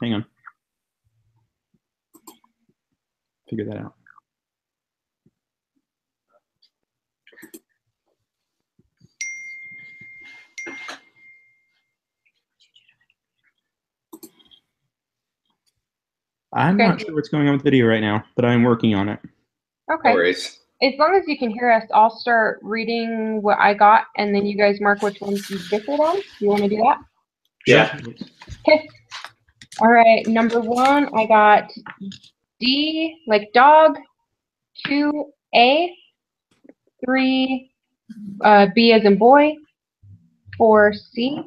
Hang on. Figure that out. I'm not sure what's going on with the video right now, but I'm working on it. Okay. No worries. As long as you can hear us, I'll start reading what I got, and then you guys mark which ones you differed on. You want to do that? Yeah. Okay. All right. Number 1, I got D, like dog, 2A, 3, B as in boy, 4, C,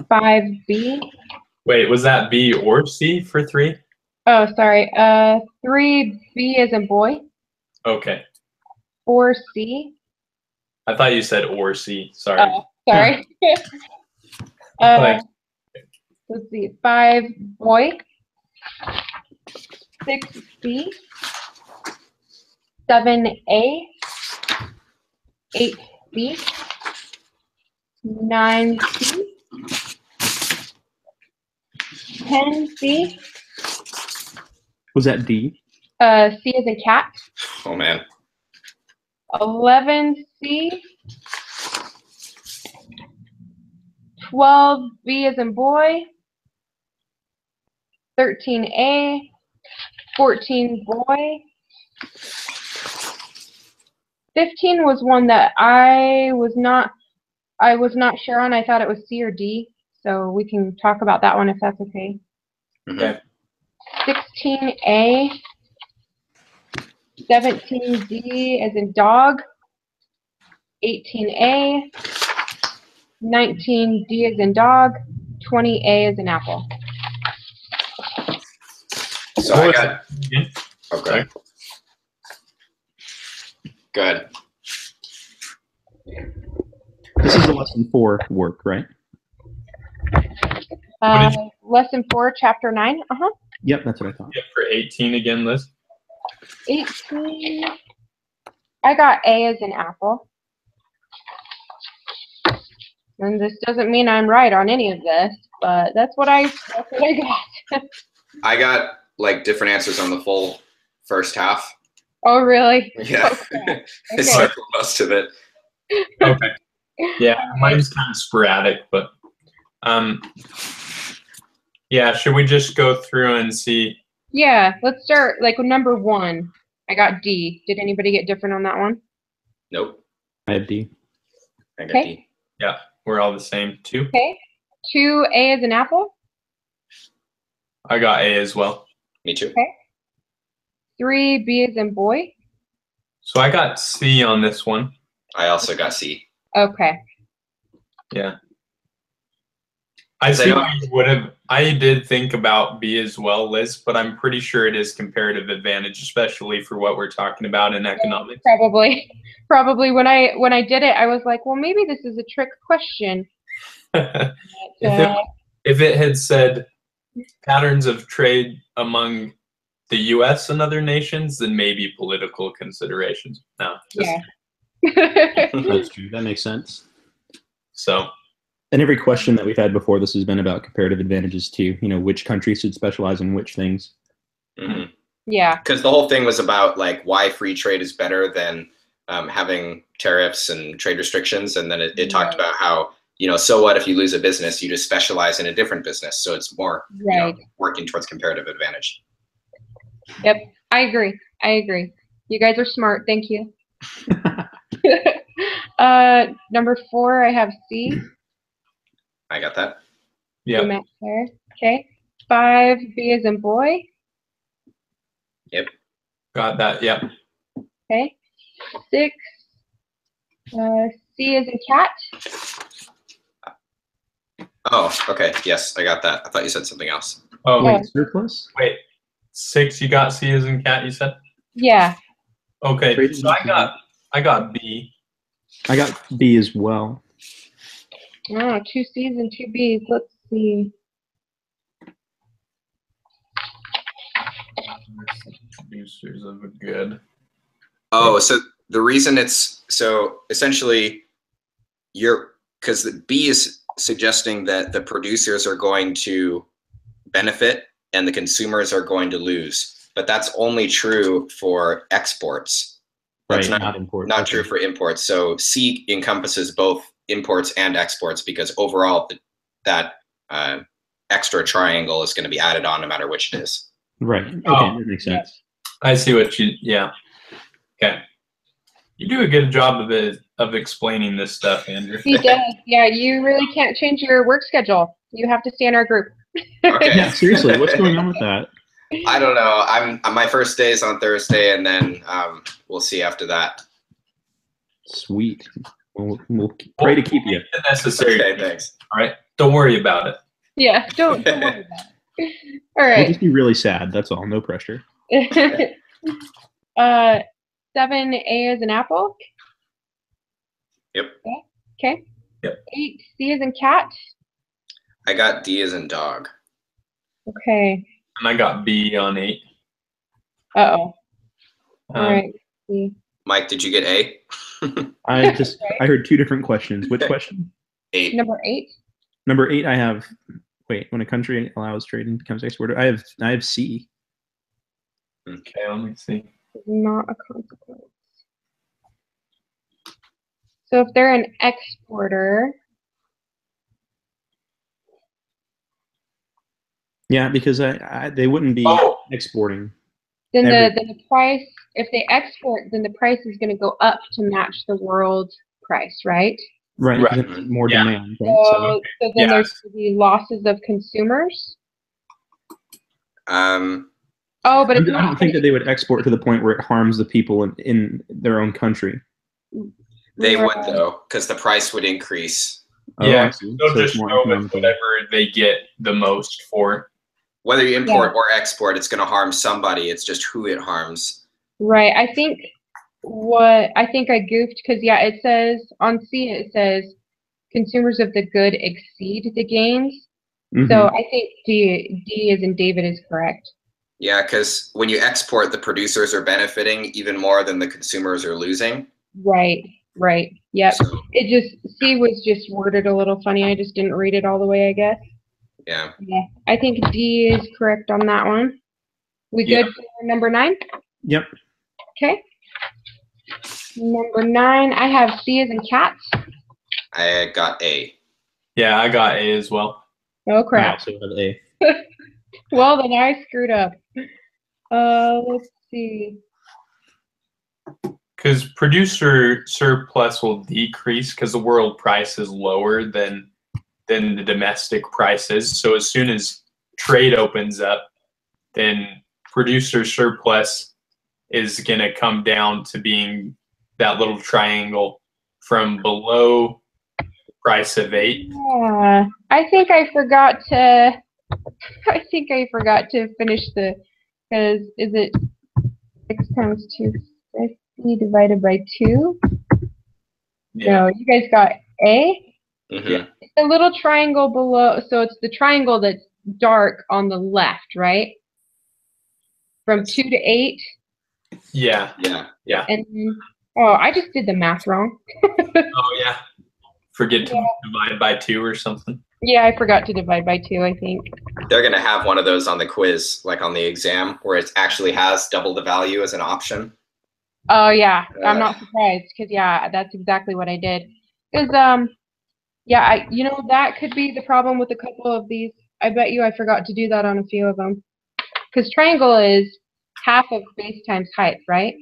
5, B. Wait, was that B or C for 3? Oh, sorry. 3, B as in boy, Okay. 4, C. I thought you said or C. Sorry. Sorry. Let's see. 5, boy, 6, B, 7, A, 8, B, 9, C, 10, C. Was that D? C as in cat. Oh man. 11, C. 12, B as in boy. 13, A. 14, boy. 15 was one that I was not sure on. I thought it was C or D, so we can talk about that one if that's okay. Okay. 16A, 17D as in dog, 18A, 19D as in dog, 20A as in apple. So I got. Okay. Good. This is the lesson 4 work, right? Lesson 4, chapter 9. Yep, that's what I thought. Yeah, for 18 again, Liz. 18. I got A as in apple. And this doesn't mean I'm right on any of this, but that's what I got. I got like different answers on the full first half. Oh, really? Yeah. Okay. I circled most of it. Okay. Yeah, mine's kind of sporadic, but yeah, should we just go through and see? Yeah, let's start like with number 1. I got D. Did anybody get different on that one? Nope. I have D. I got D. Yeah, we're all the same. 2. Okay. 2, A as an apple. I got A as well. Me too. Okay. 3, B as in boy. So I got C on this one. I also got C. Okay. Yeah. I see why you would have. I did think about B as well, Liz, but I'm pretty sure it is comparative advantage, especially for what we're talking about in economics. Probably when I did it, I was like, well, maybe this is a trick question. If it had said patterns of trade among the U.S. and other nations, then maybe political considerations. No, just That's true. That makes sense. So. And every question that we've had before this has been about comparative advantages too. You know, which countries should specialize in which things. Mm-hmm. Yeah. Because the whole thing was about like why free trade is better than having tariffs and trade restrictions, and then it talked about how, you know, so what if you lose a business, you just specialize in a different business, so it's more you know, working towards comparative advantage. Yep, I agree. You guys are smart. Thank you. Number 4, I have C. I got that. Yeah. Okay. 5, B as in boy. Yep. Got that. Yep. Okay. 6, C as in cat. Oh, okay. Yes, I got that. I thought you said something else. Oh, wait, surplus? Wait, 6. You got C as in cat. You said. Yeah. Okay. So I got B. I got B as well. Oh, 2 C's and 2 B's. Let's see. Producers of a good. Oh, so the reason it's so essentially because the B is suggesting that the producers are going to benefit and the consumers are going to lose. But that's only true for exports. That's Right, not imports. not Okay. true for imports. So C encompasses both imports and exports because overall that extra triangle is going to be added on no matter which it is. Right. Okay, that makes sense. I see what you. Yeah. Okay. You do a good job of explaining this stuff, Andrew. He does. Yeah, you really can't change your work schedule. You have to stay in our group. Okay. Yeah, seriously, what's going on with that? I don't know. I'm my first day is on Thursday, and then we'll see after that. Sweet. We'll pray to keep you. The necessary. Okay, thanks. All right. Don't worry about it. Yeah, don't worry about it. All We'll right. just be really sad. That's all. No pressure. 7A is an apple. Yep. Okay. Yep. 8C is in cat. I got D as in dog. Okay. And I got B on 8. Uh-oh. All right. C. Mike, did you get A? I heard two different questions. Which question? 8. Number 8. Number 8, I have. Wait, when a country allows trade and becomes exporter, I have C. Okay, let me see. Not a consequence. So if they're an exporter, Yeah, because they wouldn't be exporting. then the price, if they export, then the price is going to go up to match the world price, right? Right. Right. Because it's more Yeah. demand. Right? So then Yeah. there's going to be losses of consumers. Oh, but I it's don't not. think that they would export to the point where it harms the people in their own country. They would though, because the price would increase. Oh, Yeah, I see. they'll So just it's more go with economical. whatever they get the most for. Whether you import or export, it's going to harm somebody. It's just who it harms. Right. I think I goofed because it says on C it says consumers of the good exceed the gains. Mhm. So I think D as in David is correct. Yeah, because when you export, the producers are benefiting even more than the consumers are losing. Right. Yep. So, C was just worded a little funny. I just didn't read it all the way, I guess. yeah. Yeah. I think D is correct on that one. We good for number 9? Yep. Okay. Number 9, I have C as in cat. I got A. Yeah, I got A as well. Oh I crap. also have A. Well, then I screwed up. Let's see. Because producer surplus will decrease because the world price is lower than the domestic prices. So as soon as trade opens up, then producer surplus is going to come down to being that little triangle from below the price of 8. Yeah, I think I forgot to finish because is it 6 times 250 divided by 2? Yeah. No, you guys got A? Mm-hmm. It's the little triangle below, so it's the triangle that's dark on the left, right? From 2 to 8. Yeah. Yeah. And I just did the math wrong. Oh, yeah. Forget to divide by 2 or something. Yeah, I forgot to divide by 2, I think. They're going to have one of those on the quiz, like on the exam, where it actually has double the value as an option. Oh, yeah. I'm not surprised because, that's exactly what I did. Because, that could be the problem with a couple of these. I bet you I forgot to do that on a few of them. Because triangle is half of base times height, right?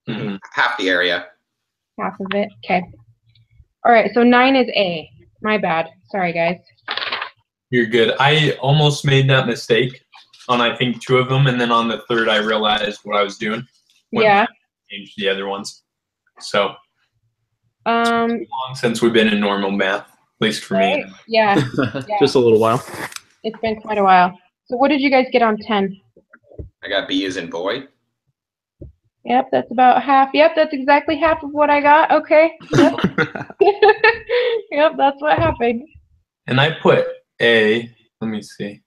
Mm-hmm. Half the area. Half of it. Okay. All right, so 9 is A. My bad. Sorry, guys. You're good. I almost made that mistake on, I think, 2 of them, and then on the 3rd, I realized what I was doing. Yeah. Changed the other ones. So, it's Um. been too long since we've been in normal math, at least for me. Right? Yeah. Just a little while. It's been quite a while. So what did you guys get on 10? I got B as in boy. Yep, that's about half. Yep, that's exactly half of what I got. Okay. Yep. Yep, that's what happened. And I put A. Let me see.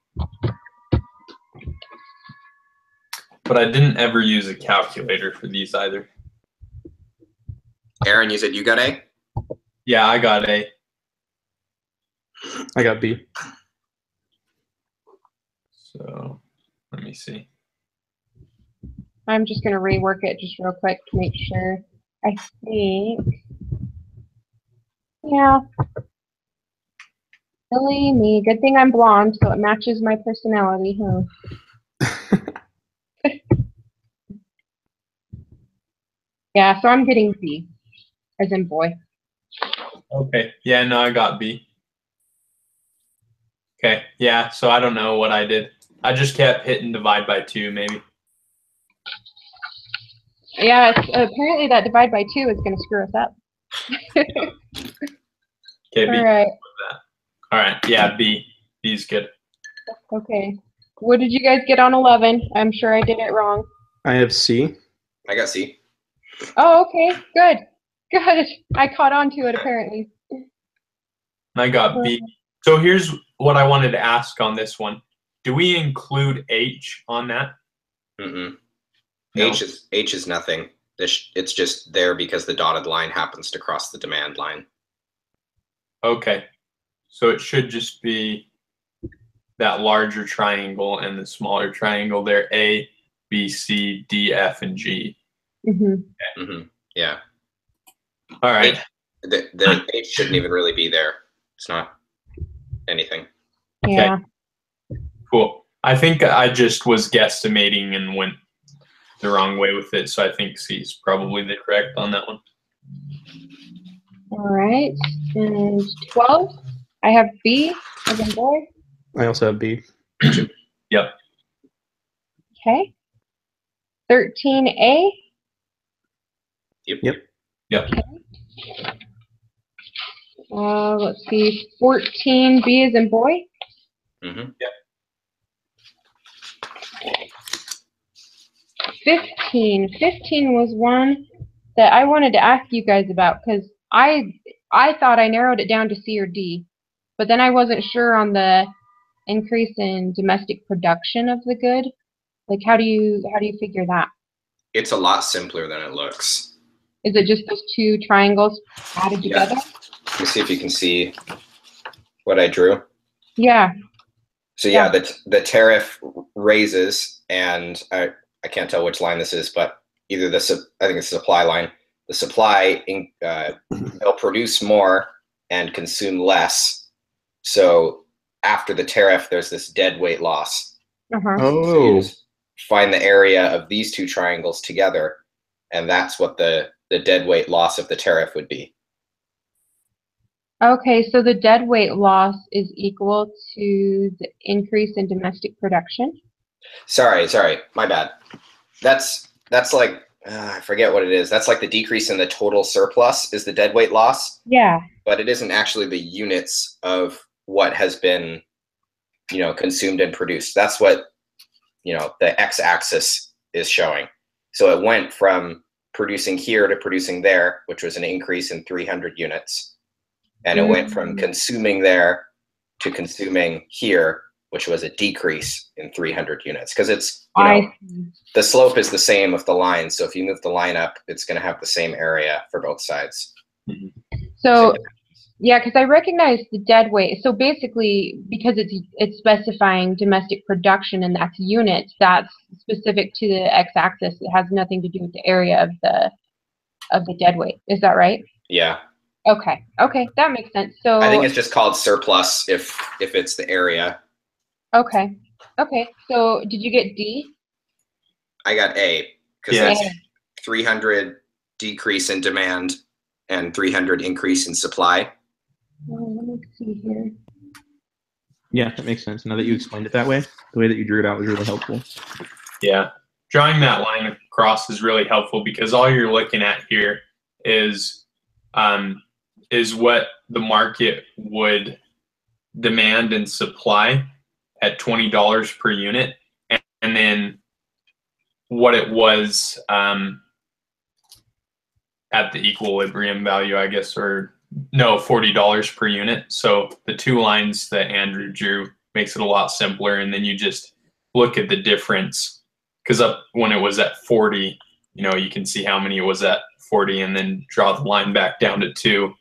But I didn't ever use a calculator for these either. Aaron, you said you got A? Yeah, I got A. I got B. So let me see. I'm just going to rework it just real quick to make sure. I think, yeah. Silly me. Good thing I'm blonde, so it matches my personality, huh? Yeah, so I'm getting B, as in boy. Okay. Yeah, no, I got B. Okay. Yeah, so I don't know what I did. I just kept hitting divide by 2, maybe. Yeah, apparently that divide by 2 is going to screw us up. Okay, B. All right. All right. Yeah, B. B's good. Okay. What did you guys get on 11? I'm sure I did it wrong. I have C. I got C. Oh, okay. Good. Good. I caught on to it, apparently. I got B. So here's what I wanted to ask on this one. Do we include H on that? Mm-mm. No. H is nothing. It's just there because the dotted line happens to cross the demand line. Okay. So it should just be that larger triangle and the smaller triangle there, A, B, C, D, F, and G. Mm-hmm. Mm-hmm. Yeah. All right. The H shouldn't even really be there. It's not anything. Yeah. Okay. Cool. I think I just was guesstimating and went the wrong way with it, so I think C is probably the correct on that one. All right. And 12, I have B as in boy. I also have B. Yep. Okay. 13A. Yep. Yep. Let's see. 14B as in boy. Mm-hmm. Yep. 15 was one that I wanted to ask you guys about because I thought I narrowed it down to C or D, but then I wasn't sure on the increase in domestic production of the good. Like, how do you figure that? It's a lot simpler than it looks. Is it just those two triangles added together? Let me see if you can see what I drew. Yeah. So yeah, the tariff raises, and I can't tell which line this is, but either I think it's the supply line. The supply they'll produce more and consume less. So after the tariff, there's this dead weight loss. Uh-huh. So you just find the area of these two triangles together, and that's what the dead weight loss of the tariff would be. Okay, so the dead weight loss is equal to the increase in domestic production? Sorry, my bad. That's like, I forget what it is. That's like the decrease in the total surplus is the dead weight loss. Yeah. But it isn't actually the units of what has been, consumed and produced. That's what, the x-axis is showing. So it went from producing here to producing there, which was an increase in 300 units. And it went from consuming there to consuming here, which was a decrease in 300 units. Because it's, the slope is the same of the line. So if you move the line up, it's going to have the same area for both sides. So, yeah, because I recognize the dead weight. So basically, because it's specifying domestic production and that's units, that's specific to the x-axis. It has nothing to do with the area of the dead weight. Is that right? Yeah. Okay, that makes sense. So I think it's just called surplus if it's the area. Okay, so did you get D? I got A, because that's 300 decrease in demand and 300 increase in supply. Let me see here. Yeah, that makes sense. Now that you explained it that way, the way that you drew it out was really helpful. Yeah. Drawing that line across is really helpful because all you're looking at here is what the market would demand and supply at $20 per unit, and then what it was at the equilibrium value, I guess, or no, $40 per unit. So the two lines that Andrew drew makes it a lot simpler, and then you just look at the difference, because up when it was at 40, you can see how many it was at 40, and then draw the line back down to 2,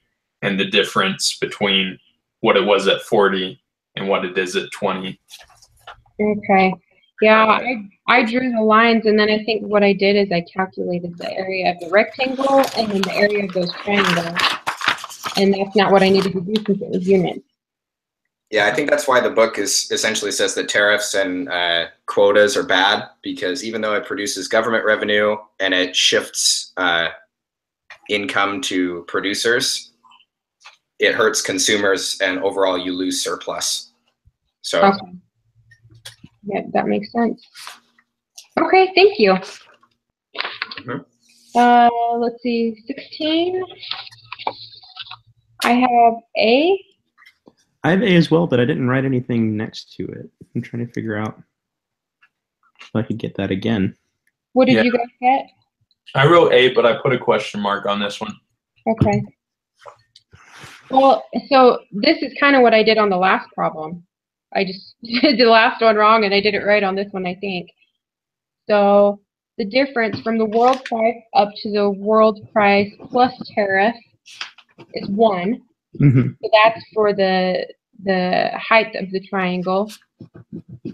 and the difference between what it was at 40 and what it is at 20. Okay. Yeah, I drew the lines, and then I think what I did is I calculated the area of the rectangle and then the area of those triangles. And that's not what I needed to do since it was units. Yeah, I think that's why the book is essentially says that tariffs and quotas are bad, because even though it produces government revenue and it shifts income to producers, it hurts consumers, and overall you lose surplus. So, okay. Yeah, that makes sense. Okay, thank you. Let's see, 16. I have A. I have A as well, but I didn't write anything next to it. I'm trying to figure out if I could get that again. What did you guys get? I wrote A, but I put a question mark on this one. Okay. Well, so this is kind of what I did on the last problem. I just did the last one wrong, and I did it right on this one, I think. So the difference from the world price up to the world price plus tariff is 1. Mm-hmm. So that's for the height of the triangle,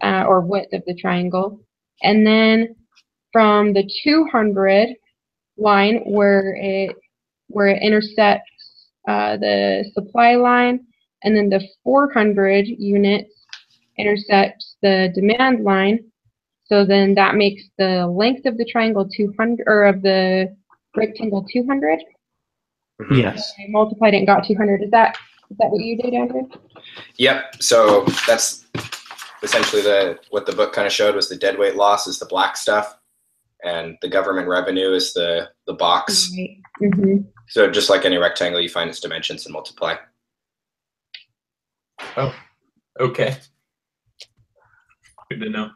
or width of the triangle. And then from the 200 line where it intersects the supply line, and then the 400 units intersects the demand line. So then that makes the length of the triangle 200, or of the rectangle 200. Yes. I multiplied it and got 200. Is that what you did, Andrew? yep. So that's essentially what the book kind of showed was the deadweight loss is the black stuff, and the government revenue is the box. Right. Mm-hmm. So just like any rectangle, you find its dimensions and multiply. Oh, okay. Good to know.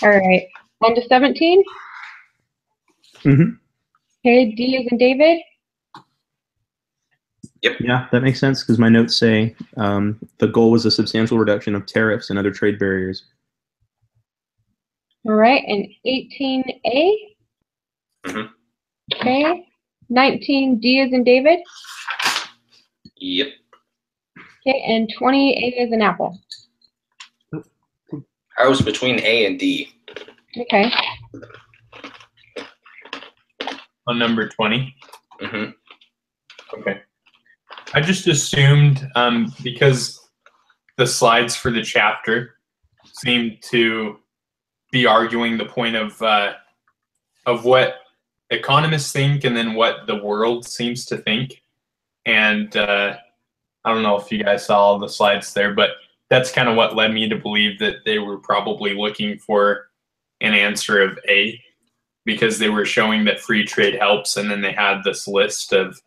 All right. On to 17. Mm-hmm. Okay, D as in David. Yep. Yeah, that makes sense because my notes say the goal was a substantial reduction of tariffs and other trade barriers. All right, and 18A. Mm-hmm. Okay. 19, D as in David. Yep. Okay, and 20, A as in Apple. I was between A and D. Okay. On number 20. Mm-hmm. Okay. I just assumed because the slides for the chapter seem to be arguing the point of what economists think and then what the world seems to think. And I don't know if you guys saw all the slides there, but that's kind of what led me to believe that they were probably looking for an answer of A, because they were showing that free trade helps, and then they had this list of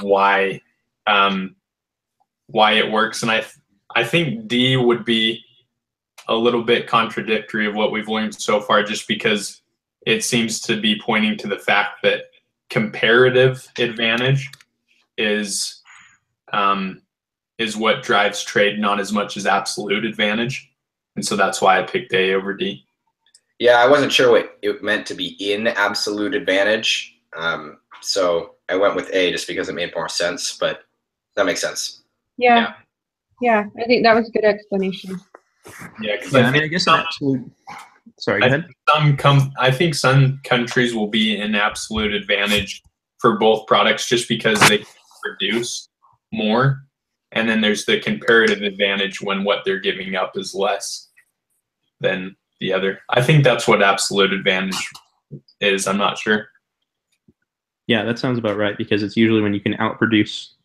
why it works. And I think D would be a little bit contradictory of what we've learned so far, just because it seems to be pointing to the fact that comparative advantage is what drives trade, not as much as absolute advantage. And so that's why I picked A over D. Yeah, I wasn't sure what it meant to be in absolute advantage. So I went with A just because it made more sense, but that makes sense. Yeah. Yeah, I think that was a good explanation. Yeah, because I mean, I guess absolute. Sorry, go ahead. I think some countries will be in absolute advantage for both products just because they produce more, and then there's the comparative advantage when what they're giving up is less than the other. I think that's what absolute advantage is. I'm not sure. Yeah, that sounds about right, because it's usually when you can outproduce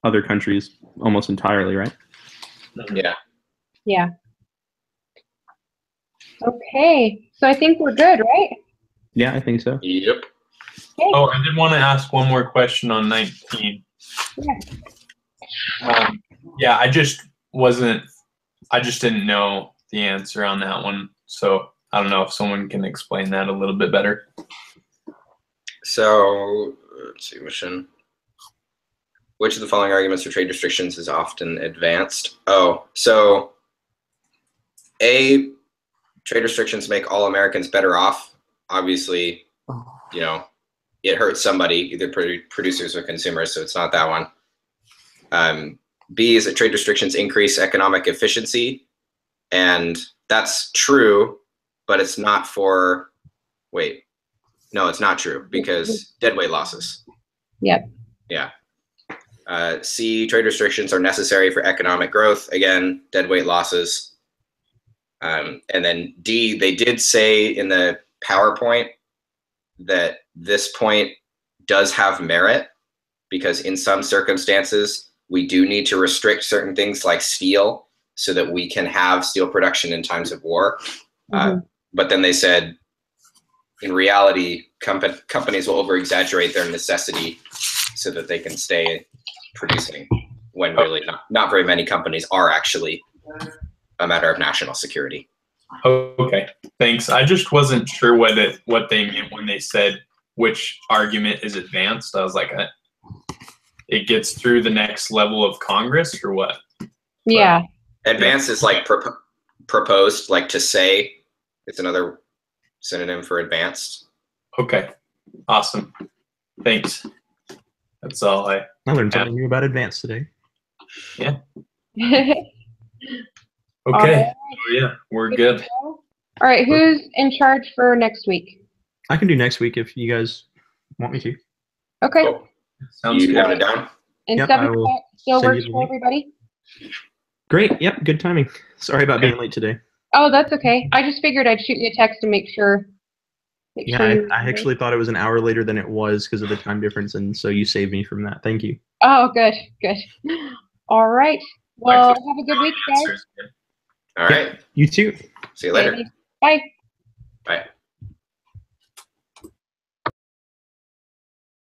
other countries almost entirely, right? Yeah. Yeah. Okay, so I think we're good, right? Yeah, I think so. Yep. Okay. Oh, I did want to ask one more question on 19. Yeah. I just didn't know the answer on that one. So I don't know if someone can explain that a little bit better. So let's see, which of the following arguments for trade restrictions is often advanced? Oh, so A, trade restrictions make all Americans better off. Obviously, you know, it hurts somebody, either producers or consumers, so it's not that one. B is that trade restrictions increase economic efficiency, and that's true, but it's not for, wait, no, it's not true because deadweight losses. Yep. Yeah. C, trade restrictions are necessary for economic growth. Again, deadweight losses. And then D, they did say in the PowerPoint that this point does have merit because in some circumstances, we do need to restrict certain things like steel so that we can have steel production in times of war. But then they said, in reality, companies will over-exaggerate their necessity so that they can stay producing when really not very many companies are actually a matter of national security. Okay, thanks. I just wasn't sure what they meant when they said which argument is advanced. I was like, it gets through the next level of Congress or what? Yeah. But advanced is like proposed, like to say. It's another synonym for advanced. Okay, awesome. Thanks. That's all I learned something new about advanced today. Yeah. All Okay. right. Yeah, we're good. All right, who's in charge for next week? I can do next week if you guys want me to. Okay. Cool. Sounds You good. have it down? And Yep, 7 I will o'clock still send works you the for link. everybody? Great. Yep. Good timing. Sorry about being late today. Oh, that's okay. I just figured I'd shoot you a text to make sure. Yeah, I actually thought it was an hour later than it was because of the time difference, and so you saved me from that. Thank you. Oh, good, good. All right. Well, have a good week, guys. All right. You too. See you later. Bye. Bye.